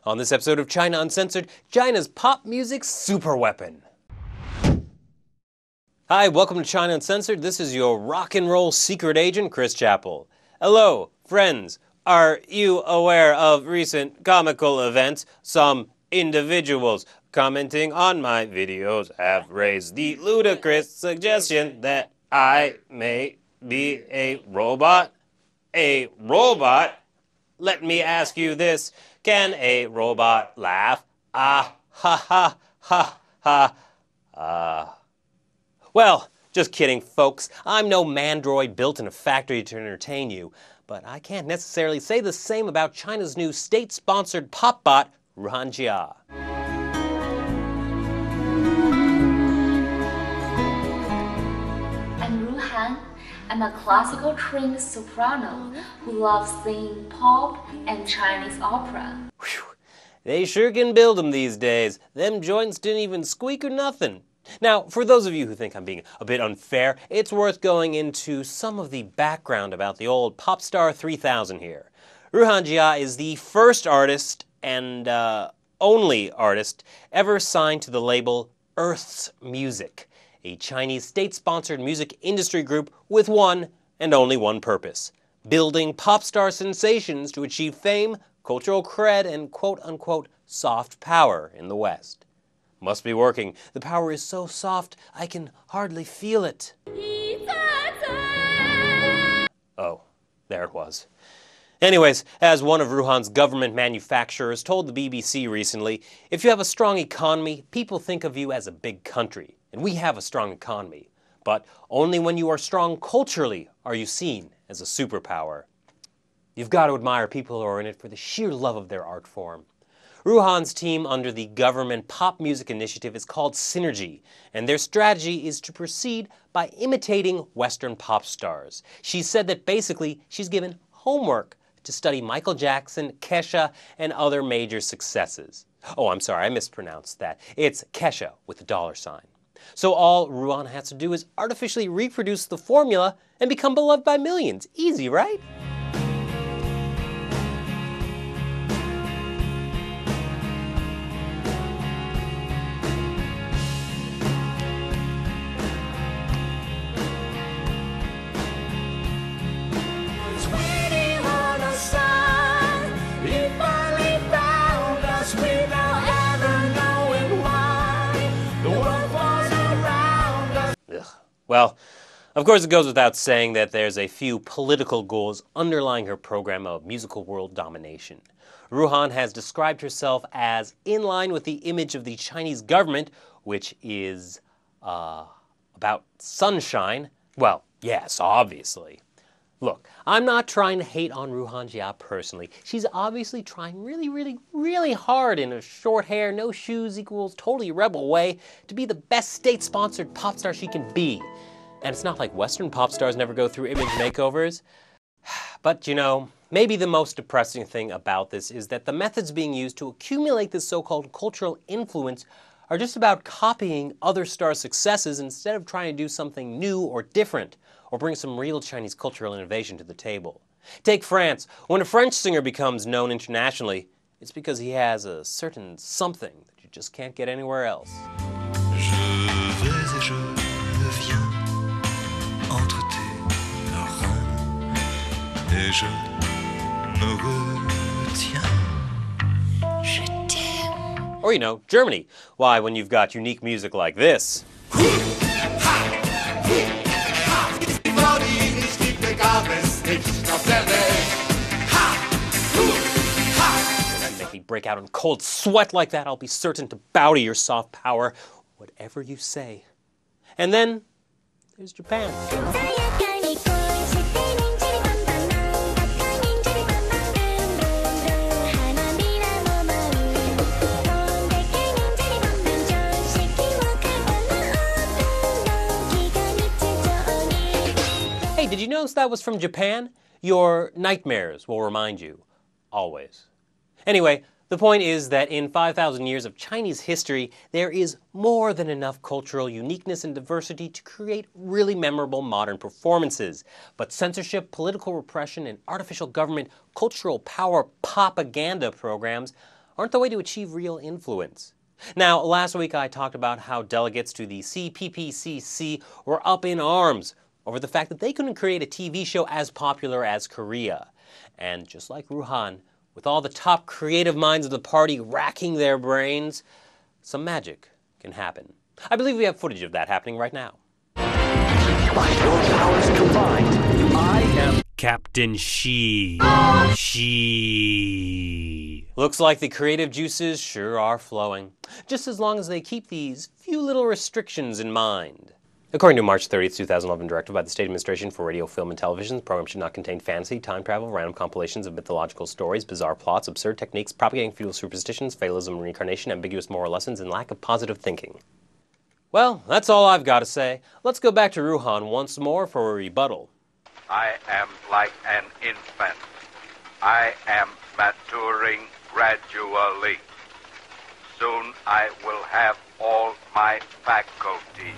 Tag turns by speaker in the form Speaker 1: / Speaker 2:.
Speaker 1: On this episode of China Uncensored, China's pop music superweapon. Hi, welcome to China Uncensored. This is your rock and roll secret agent, Chris Chappell. Hello, friends. Are you aware of recent comical events? Some individuals commenting on my videos have raised the ludicrous suggestion that I may be a robot. A robot? Let me ask you this. Can a robot laugh? Ah, ha, ha, ha, ha. Well, just kidding, folks. I'm no mandroid built in a factory to entertain you. But I can't necessarily say the same about China's new state-sponsored pop bot, Ruhan Jia.
Speaker 2: I'm Ruhan. I'm a classical trained soprano who loves singing pop and Chinese opera.
Speaker 1: Whew. They sure can build them these days. Them joints didn't even squeak or nothing. Now, for those of you who think I'm being a bit unfair, it's worth going into some of the background about the old Popstar 3000 here. Ruhan Jia is the first artist and only artist ever signed to the label Earth's Music, a Chinese state-sponsored music industry group with one and only one purpose: building pop star sensations to achieve fame, cultural cred, and quote-unquote soft power in the West. Must be working. The power is so soft, I can hardly feel it. Oh, there it was. Anyways, as one of Ruhan's government manufacturers told the BBC recently, if you have a strong economy, people think of you as a big country. And we have a strong economy. But only when you are strong culturally are you seen as a superpower. You've got to admire people who are in it for the sheer love of their art form. Ruhan's team under the government pop music initiative is called Synergy, and their strategy is to proceed by imitating Western pop stars. She said that basically she's given homework to study Michael Jackson, Kesha, and other major successes. Oh, I'm sorry, I mispronounced that. It's Kesha with a $sign. So all Ruhan has to do is artificially reproduce the formula and become beloved by millions. Easy, right? Well, of course it goes without saying that there's a few political goals underlying her program of musical world domination. Ruhan has described herself as in line with the image of the Chinese government, which is, about sunshine. Well, yes, obviously. Look, I'm not trying to hate on Ruhan Jia personally. She's obviously trying really hard in a short hair, no shoes equals totally rebel way to be the best state-sponsored pop star she can be. And it's not like Western pop stars never go through image makeovers. But you know, maybe the most depressing thing about this is that the methods being used to accumulate this so-called cultural influence are just about copying other stars' successes instead of trying to do something new or different, or bring some real Chinese cultural innovation to the table. Take France. When a French singer becomes known internationally, it's because he has a certain something that you just can't get anywhere else.
Speaker 3: Je vais et je viens entre tes reins et je me retiens.
Speaker 2: Je t'aime.
Speaker 1: Or, you know, Germany. Why, when you've got unique music like this. Make me break out in cold sweat like that, I'll be certain to bow to your soft power, whatever you say. And then, there's Japan. Hey, did you notice that was from Japan? Your nightmares will remind you. Always. Anyway, the point is that in 5,000 years of Chinese history, there is more than enough cultural uniqueness and diversity to create really memorable modern performances. But censorship, political repression, and artificial government cultural power propaganda programs aren't the way to achieve real influence. Now, last week I talked about how delegates to the CPPCC were up in arms over the fact that they couldn't create a TV show as popular as Korea. And just like Ruhan, with all the top creative minds of the party racking their brains, some magic can happen. I believe we have footage of that happening right now.
Speaker 4: By your powers combined, I am
Speaker 1: Captain She. Looks like the creative juices sure are flowing, just as long as they keep these few little restrictions in mind. According to March 30th, 2011 directive by the State Administration for Radio, Film, and Television, the program should not contain fantasy, time travel, random compilations of mythological stories, bizarre plots, absurd techniques, propagating feudal superstitions, fatalism, reincarnation, ambiguous moral lessons, and lack of positive thinking. Well, that's all I've got to say. Let's go back to Ruhan once more for a rebuttal.
Speaker 5: I am like an infant. I am maturing gradually. Soon I will have all my faculties.